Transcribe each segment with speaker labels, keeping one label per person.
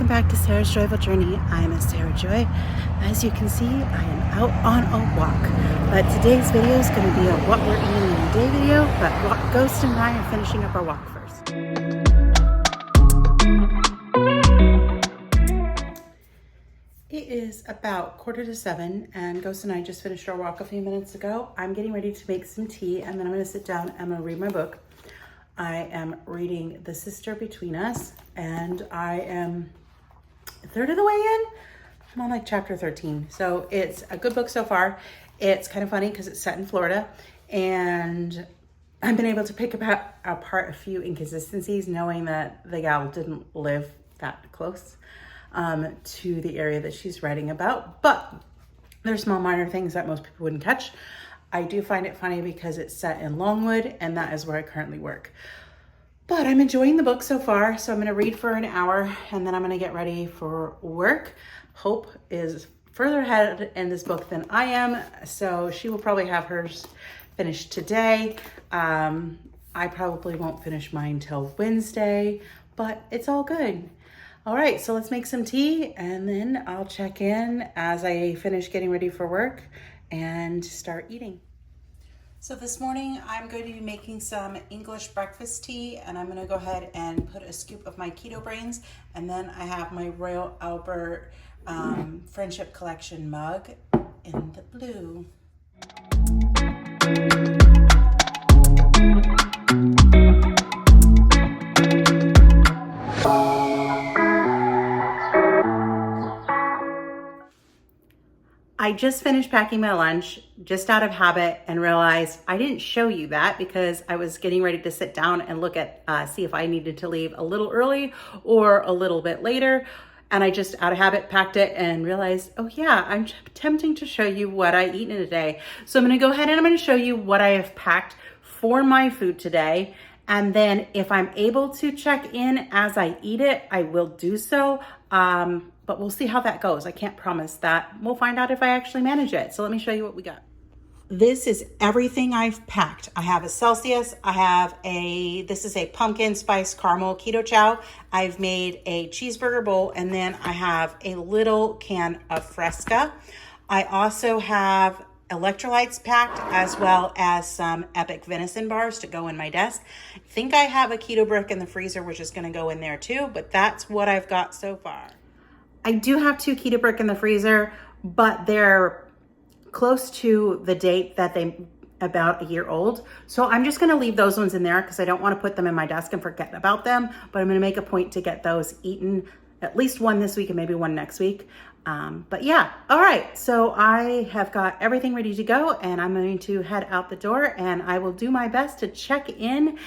Speaker 1: welcome back to Sarah's Joyful Journey. I am Sarah Joy. As you can see, I am out on a walk. But today's video is going to be a what we're eating in a day video, but Ghost and I are finishing up our walk first. It is about 6:45 and Ghost and I just finished our walk a few minutes ago. I'm getting ready to make some tea and then I'm going to sit down and I'm going to read my book. I am reading The Sister Between Us and I am a third of the way in. I'm on like chapter 13. So it's a good book so far. It's kind of funny because it's set in Florida and I've been able to pick apart a few inconsistencies knowing that the gal didn't live that close to the area that she's writing about. But there's small minor things that most people wouldn't catch. I do find it funny because it's set in Longwood and that is where I currently work. But I'm enjoying the book so far. So I'm going to read for an hour and then I'm going to get ready for work. Hope is further ahead in this book than I am. So she will probably have hers finished today. I probably won't finish mine till Wednesday, but it's all good. All right, so let's make some tea and then I'll check in as I finish getting ready for work and start eating. So this morning I'm going to be making some English breakfast tea and I'm going to go ahead and put a scoop of my keto brains and then I have my Royal Albert Friendship Collection mug in the blue. I just finished packing my lunch just out of habit and realized I didn't show you that because I was getting ready to sit down and look at, see if I needed to leave a little early or a little bit later. And I just out of habit packed it and realized, oh yeah, I'm attempting to show you what I eat in a day. So I'm gonna go ahead and I'm gonna show you what I have packed for my food today. And then if I'm able to check in as I eat it, I will do so. But we'll see how that goes. I can't promise that. We'll find out if I actually manage it. So let me show you what we got. This is everything I've packed. I have a Celsius. This is a pumpkin spice caramel keto chow. I've made a cheeseburger bowl and then I have a little can of Fresca. I also have electrolytes packed as well as some Epic venison bars to go in my desk. I think I have a keto brick in the freezer, which is gonna go in there too, but that's what I've got so far. I do have 2 keto brick in the freezer, but they're close to the date that about a year old. So I'm just gonna leave those ones in there because I don't wanna put them in my desk and forget about them, but I'm gonna make a point to get those eaten, at least one this week and maybe one next week. But yeah, all right. So I have got everything ready to go and I'm going to head out the door and I will do my best to check in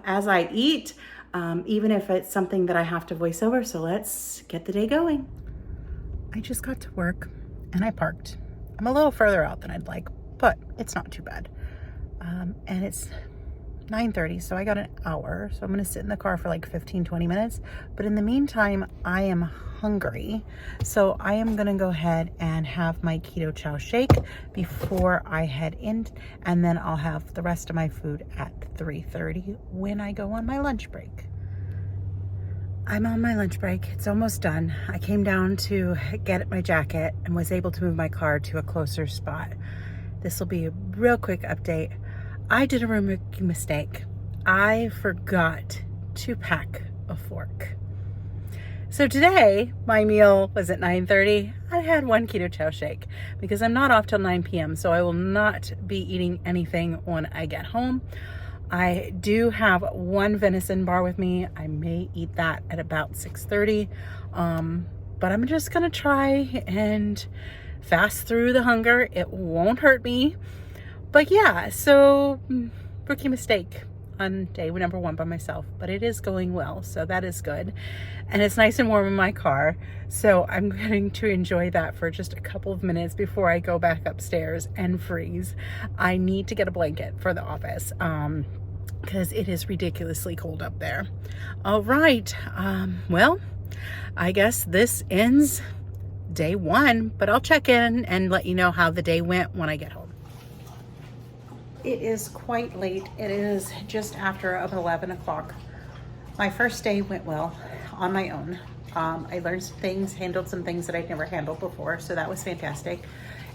Speaker 1: as I eat. Even if it's something that I have to voice over. So let's get the day going. I just got to work and I parked. I'm a little further out than I'd like, but it's not too bad. And it's 9:30, so I got an hour. So I'm gonna sit in the car for like 15-20 minutes. But in the meantime, I am hungry. So I am gonna go ahead and have my keto chow shake before I head in. And then I'll have the rest of my food at 3:30 when I go on my lunch break. I'm on my lunch break. It's almost done. I came down to get my jacket and was able to move my car to a closer spot. This will be a real quick update. I did a rookie mistake. I forgot to pack a fork. So today, my meal was at 9:30. I had 1 keto chow shake because I'm not off till 9 p.m. So I will not be eating anything when I get home. I do have 1 venison bar with me. I may eat that at about 6:30. But I'm just gonna try and fast through the hunger. It won't hurt me. But yeah, so rookie mistake on day number 1 by myself, but it is going well, so that is good. And it's nice and warm in my car, so I'm going to enjoy that for just a couple of minutes before I go back upstairs and freeze. I need to get a blanket for the office because it is ridiculously cold up there. All right, well, I guess this ends day 1, but I'll check in and let you know how the day went when I get home. It is quite late. It is just after 11 o'clock. My first day went well on my own. I learned some things, handled some things that I'd never handled before, so that was fantastic.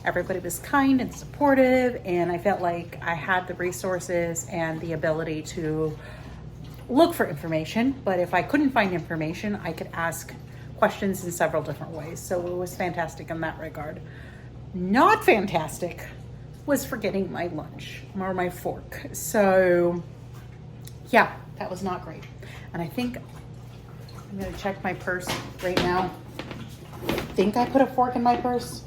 Speaker 1: Everybody was kind and supportive, and I felt like I had the resources and the ability to look for information, but if I couldn't find information, I could ask questions in several different ways. So it was fantastic in that regard. Not fantastic was forgetting my lunch or my fork. So yeah, that was not great. And I think I'm gonna check my purse right now. I think I put a fork in my purse.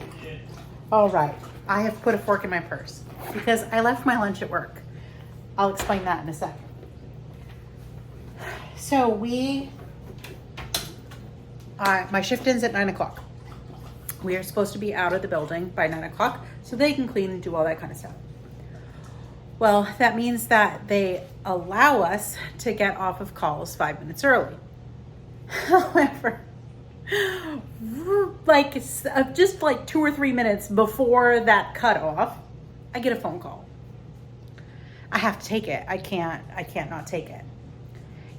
Speaker 1: All right, I have put a fork in my purse because I left my lunch at work. I'll explain that in a second. So my shift ends at 9 o'clock. We are supposed to be out of the building by 9 o'clock so they can clean and do all that kind of stuff. Well, that means that they allow us to get off of calls 5 minutes early. However, like just like 2 or 3 minutes before that cutoff, I get a phone call. I have to take it. I can't not take it.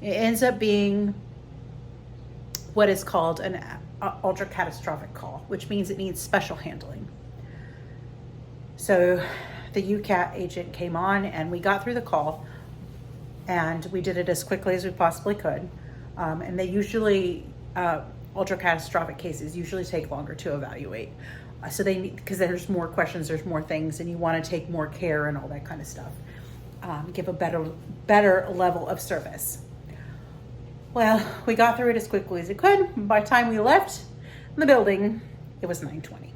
Speaker 1: It ends up being what is called an ultra catastrophic call, which means it needs special handling. So the UCAT agent came on and we got through the call, and we did it as quickly as we possibly could. And they usually, ultra catastrophic cases usually take longer to evaluate. Because there's more questions, there's more things, and you want to take more care and all that kind of stuff. Give a better level of service. Well, we got through it as quickly as it could. By the time we left the building, it was 9:20.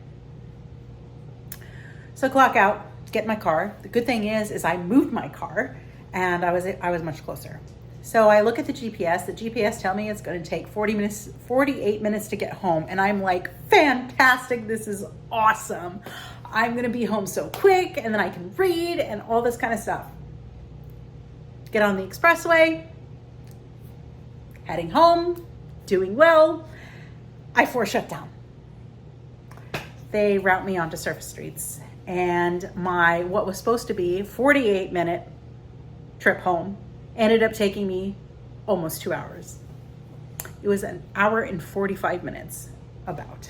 Speaker 1: So clock out, get in my car. The good thing is I moved my car, and I was much closer. So I look at the GPS. The GPS tell me it's going to take 48 minutes to get home, and I'm like, fantastic! This is awesome. I'm going to be home so quick, and then I can read and all this kind of stuff. Get on the expressway. Heading home, doing well. I-4 shut down. They route me onto surface streets, and my what was supposed to be 48-minute trip home ended up taking me almost 2 hours. It was 1 hour and 45 minutes about.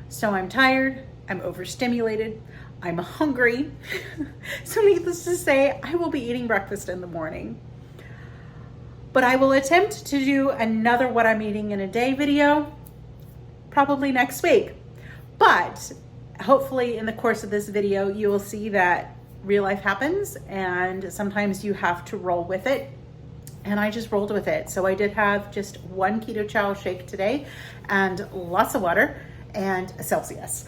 Speaker 1: So I'm tired, I'm overstimulated, I'm hungry. So needless to say, I will be eating breakfast in the morning. But I will attempt to do another what I'm eating in a day video probably next week. But hopefully in the course of this video, you will see that real life happens and sometimes you have to roll with it. And I just rolled with it. So I did have just 1 keto chow shake today and lots of water and a Celsius.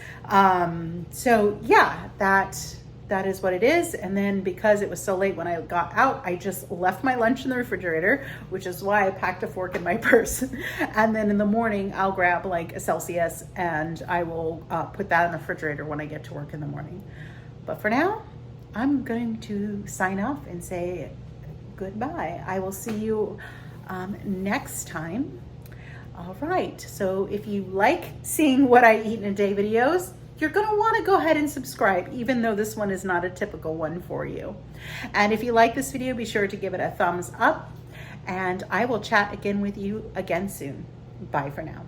Speaker 1: So yeah, that is what it is. And then because it was so late when I got out, I just left my lunch in the refrigerator, which is why I packed a fork in my purse. And then in the morning, I'll grab like a Celsius and I will put that in the refrigerator when I get to work in the morning. But for now, I'm going to sign off and say goodbye. I will see you next time. All right, so if you like seeing what I eat in a day videos, you're gonna wanna go ahead and subscribe, even though this one is not a typical one for you. And if you like this video, be sure to give it a thumbs up, and I will chat again with you again soon. Bye for now.